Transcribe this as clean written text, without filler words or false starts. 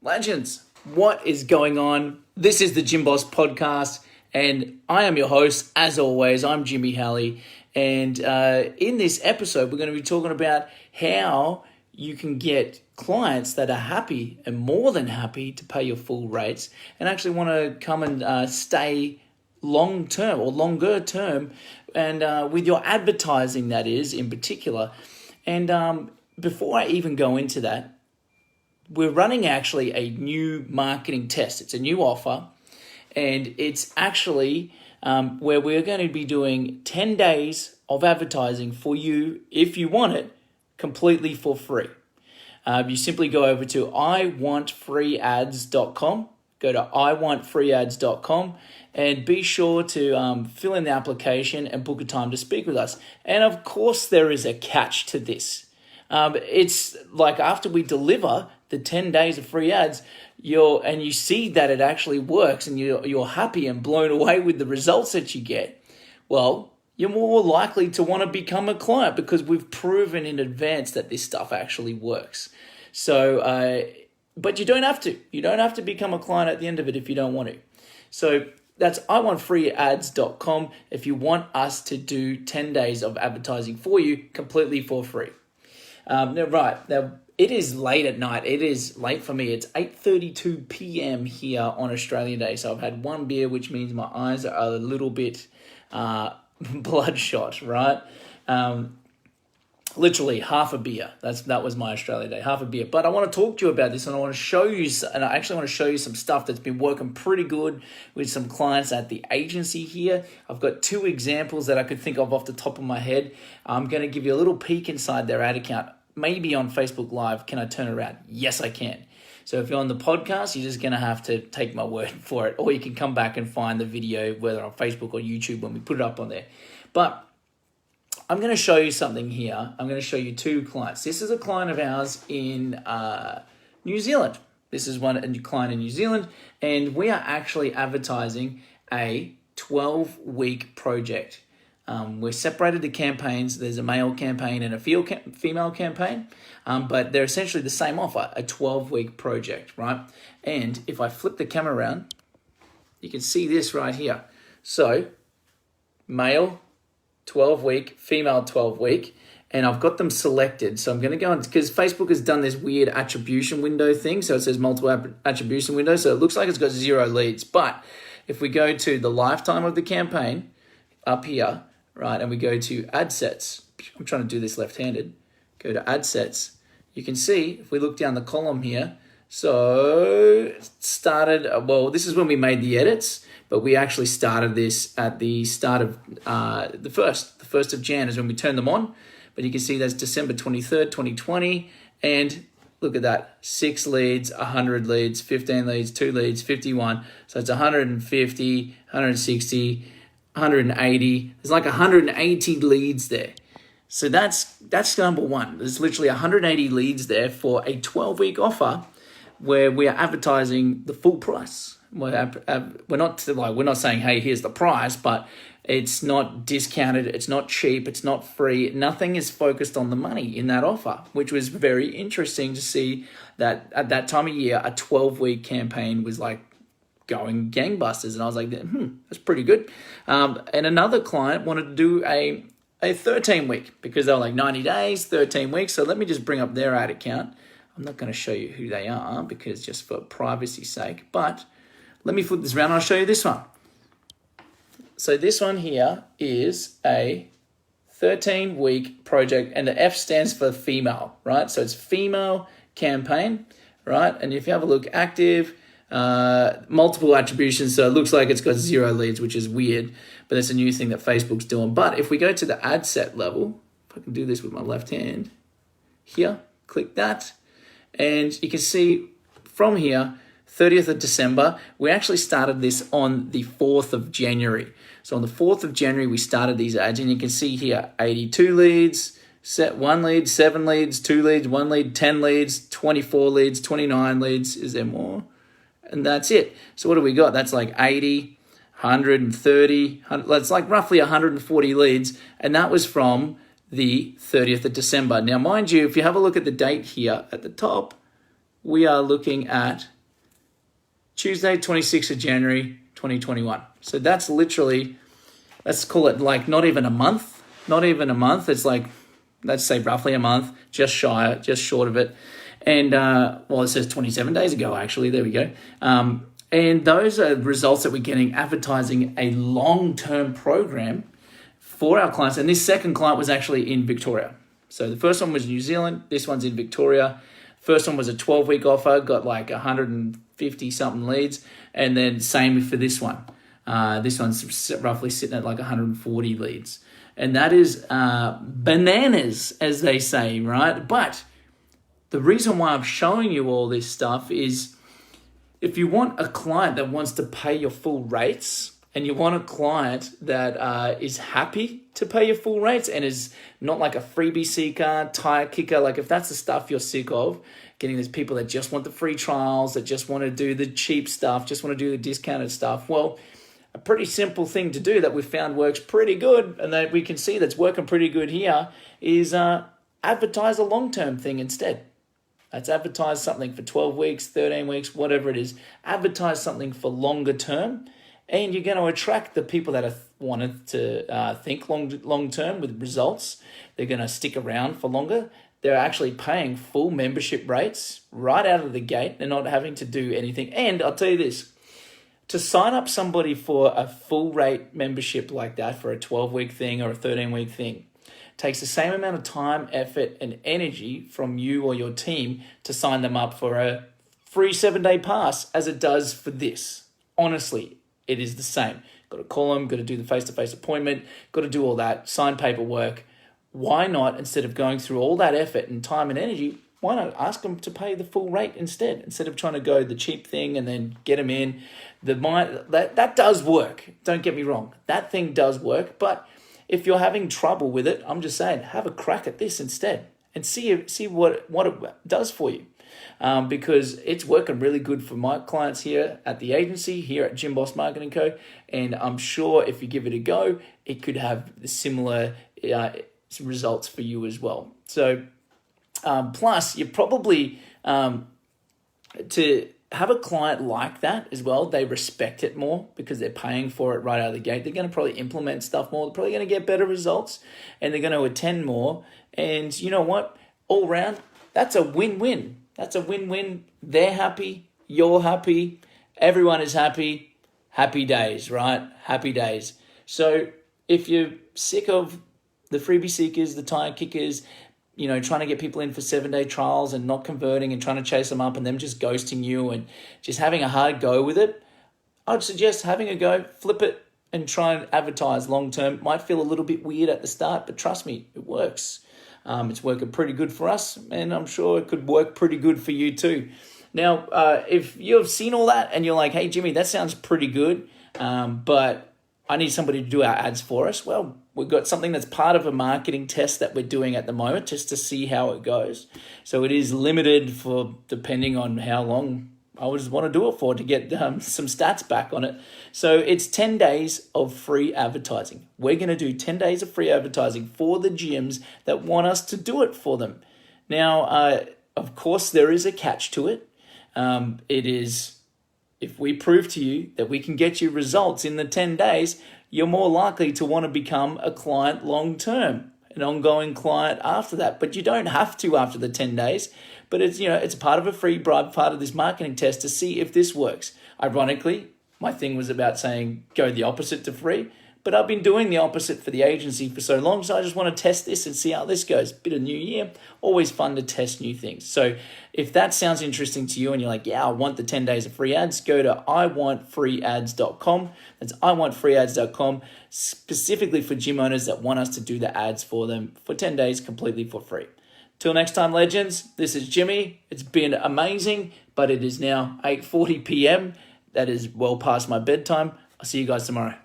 Legends, what is going on? This is the Gym Boss Podcast, and I am your host, as always. I'm Jimmy Halley, and in this episode, we're going to be talking about how you can get clients that are happy and more than happy to pay your full rates and actually want to come and stay long term or longer term, and with your advertising, that is, in particular. And before I even go into that, we're running actually a new marketing test. It's a new offer, and it's actually where we're going to be doing 10 days of advertising for you, if you want it, completely for free. You simply go over to iwantfreeads.com, go to iwantfreeads.com, and be sure to fill in the application and book a time to speak with us. And of course, there is a catch to this. It's like after we deliver the 10 days of free ads, you see that it actually works, and you're happy and blown away with the results that you get. Well, you're more likely to want to become a client because we've proven in advance that this stuff actually works. So, but you don't have to. You don't have to become a client at the end of it if you don't want to. So that's iwantfreeads.com if you want us to do 10 days of advertising for you completely for free. Now, it is late at night. It is late for me. It's 8:32 p.m. here on Australian Day. So I've had one beer, which means my eyes are a little bit bloodshot, right? Literally half a beer. That was my Australia Day, half a beer. But I want to talk to you about this, and I want to show you, and I actually want to show you some stuff that's been working pretty good with some clients at the agency here. I've got two examples that I could think of off the top of my head. I'm going to give you a little peek inside their ad account. Maybe on Facebook Live, can I turn it around? Yes, I can. So if you're on the podcast, you're just going to have to take my word for it, or you can come back and find the video, whether on Facebook or YouTube, when we put it up on there. But I'm going to show you something here. I'm going to show you two clients. This is a client of ours in New Zealand. This is a client in New Zealand, and we are actually advertising a 12-week project. We're separated the campaigns. There's a male campaign and a female campaign, but they're essentially the same offer, a 12-week project, right? And if I flip the camera around, you can see this right here. So male 12-week, female 12-week, and I've got them selected. So I'm going to go on, because Facebook has done this weird attribution window thing. So it says multiple attribution windows. So it looks like it's got 0 leads. But if we go to the lifetime of the campaign up here, right, and we go to ad sets, I'm trying to do this left-handed, go to ad sets, you can see, if we look down the column here, so it started, this is when we made the edits, but we actually started this at the start of the 1st of Jan is when we turned them on, but you can see that's December 23rd, 2020, and look at that, 6 leads, 100 leads, 15 leads, 2 leads, 51, so it's 150, 160, 180. There's like 180 leads there. So that's number one. There's literally 180 leads there for a 12-week offer where we are advertising the full price. We're not saying, hey, here's the price, but it's not discounted, it's not cheap, it's not free. Nothing is focused on the money in that offer, which was very interesting to see that at that time of year, a 12-week campaign was like going gangbusters, and I was like, that's pretty good. And another client wanted to do a 13-week because they were like 90 days, 13 weeks. So let me just bring up their ad account. I'm not going to show you who they are because just for privacy's sake, but let me flip this around and I'll show you this one. So this one here is a 13-week project, and the F stands for female, right? So it's female campaign, right? And if you have a look, active, multiple attributions, so it looks like it's got 0 leads, which is weird, but it's a new thing that Facebook's doing. But if we go to the ad set level, if I can do this with my left hand here, click that, and you can see from here, 30th of December, we actually started this on the 4th of January. So on the 4th of January, we started these ads, and you can see here, 82 leads, 1 lead, 7 leads, 2 leads, 1 lead, 10 leads, 24 leads, 29 leads. Is there more? And that's it. So what do we got? That's like 80, 130, that's like roughly 140 leads. And that was from the 30th of December. Now, mind you, if you have a look at the date here at the top, we are looking at Tuesday, 26th of January, 2021. So that's literally, let's call it like not even a month. Not even a month. It's like, let's say roughly a month, just short of it. And, well, it says 27 days ago, actually. There we go. And those are results that we're getting advertising a long-term program for our clients. And this second client was actually in Victoria. So the first one was New Zealand. This one's in Victoria. First one was a 12-week offer, got like 150-something leads. And then same for this one. This one's roughly sitting at like 140 leads. And that is bananas, as they say, right? But the reason why I'm showing you all this stuff is if you want a client that wants to pay your full rates and you want a client that is happy to pay your full rates and is not like a freebie seeker, tire kicker, like if that's the stuff you're sick of, getting these people that just want the free trials, that just want to do the cheap stuff, just want to do the discounted stuff, well, a pretty simple thing to do that we've found works pretty good and that we can see that's working pretty good here is advertise a long-term thing instead. Let's advertise something for 12 weeks, 13 weeks, whatever it is. Advertise something for longer term, and you're going to attract the people that are wanted to think long term with results. They're going to stick around for longer. They're actually paying full membership rates right out of the gate. They're not having to do anything. And I'll tell you this, to sign up somebody for a full rate membership like that for a 12-week thing or a 13-week thing, takes the same amount of time, effort, and energy from you or your team to sign them up for a free 7-day pass as it does for this. Honestly, it is the same. Got to call them, got to do the face-to-face appointment, got to do all that, sign paperwork. Why not, instead of going through all that effort and time and energy, why not ask them to pay the full rate instead of trying to go the cheap thing and then get them in? That does work. Don't get me wrong. That thing does work, but if you're having trouble with it, I'm just saying, have a crack at this instead and see what it does for you. Because it's working really good for my clients here at the agency, here at Gym Boss Marketing Co. And I'm sure if you give it a go, it could have similar results for you as well. So, plus, you probably, to have a client like that as well, they respect it more because they're paying for it right out of the gate. They're going to probably implement stuff more. They're probably going to get better results and they're going to attend more. And you know what? All around, that's a win-win. That's a win-win. They're happy. You're happy. Everyone is happy. Happy days, right? Happy days. So if you're sick of the freebie seekers, the tire kickers, trying to get people in for 7-day trials and not converting and trying to chase them up and them just ghosting you and just having a hard go with it, I'd suggest having a go, flip it and try and advertise long term. Might feel a little bit weird at the start, but trust me, it works. It's working pretty good for us and I'm sure it could work pretty good for you too. Now, if you've seen all that and you're like, hey, Jimmy, that sounds pretty good, but I need somebody to do our ads for us. Well, we've got something that's part of a marketing test that we're doing at the moment just to see how it goes. So it is limited for depending on how long I would want to do it for to get some stats back on it. So it's 10 days of free advertising. We're going to do 10 days of free advertising for the gyms that want us to do it for them. Now, of course, there is a catch to it. It is, if we prove to you that we can get you results in the 10 days, you're more likely to want to become a client long-term, an ongoing client after that. But you don't have to after the 10 days. But it's part of a free bribe, part of this marketing test to see if this works. Ironically, my thing was about saying go the opposite to free. But I've been doing the opposite for the agency for so long, so I just want to test this and see how this goes. Bit of new year, always fun to test new things. So if that sounds interesting to you and you're like, yeah, I want the 10 days of free ads, go to iwantfreeads.com. That's iwantfreeads.com, specifically for gym owners that want us to do the ads for them for 10 days completely for free. Till next time, legends, this is Jimmy. It's been amazing, but it is now 8:40 p.m. That is well past my bedtime. I'll see you guys tomorrow.